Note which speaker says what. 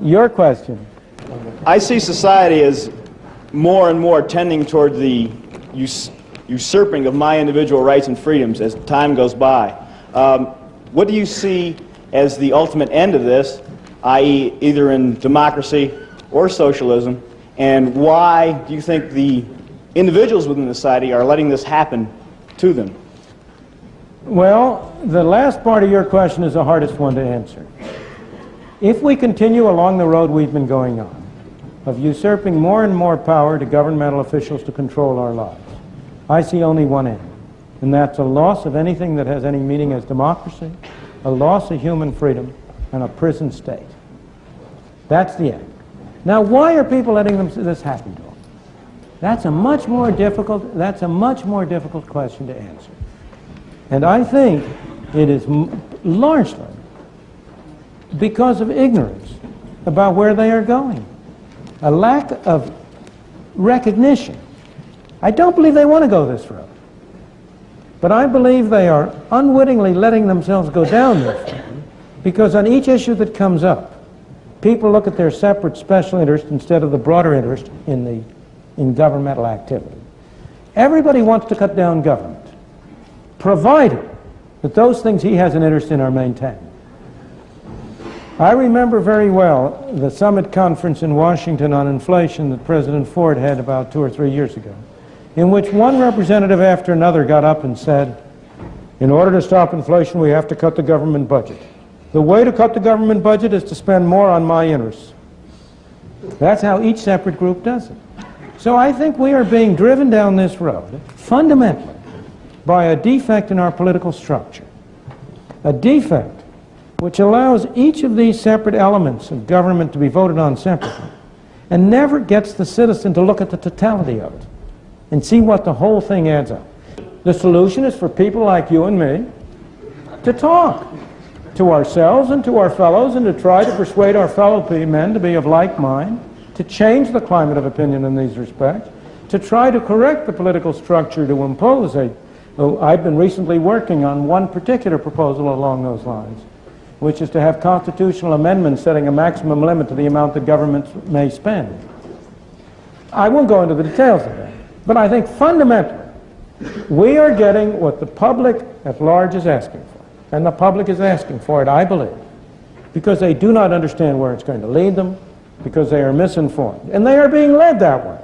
Speaker 1: your question.
Speaker 2: I see society as more and more tending toward the usurping of my individual rights and freedoms as time goes by. What do you see as the ultimate end of this, i.e. either in democracy or socialism, and why do you think the individuals within the society are letting this happen to them?
Speaker 1: Well, the last part of your question is the hardest one to answer. If we continue along the road we've been going on, of usurping more and more power to governmental officials to control our lives, I see only one end, and that's a loss of anything that has any meaning as democracy, a loss of human freedom, and a prison state. That's the end. Now, why are people letting this happen to them? That's a much more difficult question to answer. And I think it is largely because of ignorance about where they are going. A lack of recognition. I don't believe they want to go this road. But I believe they are unwittingly letting themselves go down this road because on each issue that comes up, people look at their separate special interest instead of the broader interest in governmental activity. Everybody wants to cut down government, provided that those things he has an interest in are maintained. I remember very well the summit conference in Washington on inflation that President Ford had about 2 or 3 years ago, in which one representative after another got up and said, in order to stop inflation, we have to cut the government budget. The way to cut the government budget is to spend more on my interests. That's how each separate group does it. So I think we are being driven down this road, fundamentally, by a defect in our political structure. A defect which allows each of these separate elements of government to be voted on separately, and never gets the citizen to look at the totality of it and see what the whole thing adds up. The solution is for people like you and me to talk to ourselves and to our fellows and to try to persuade our fellow men to be of like mind, to change the climate of opinion in these respects, to try to correct the political structure to impose I've been recently working on one particular proposal along those lines, which is to have constitutional amendments setting a maximum limit to the amount that governments may spend. I won't go into the details of that, but I think fundamentally we are getting what the public at large is asking for. And the public is asking for it, I believe, because they do not understand where it's going to lead them, because they are misinformed. And they are being led that way.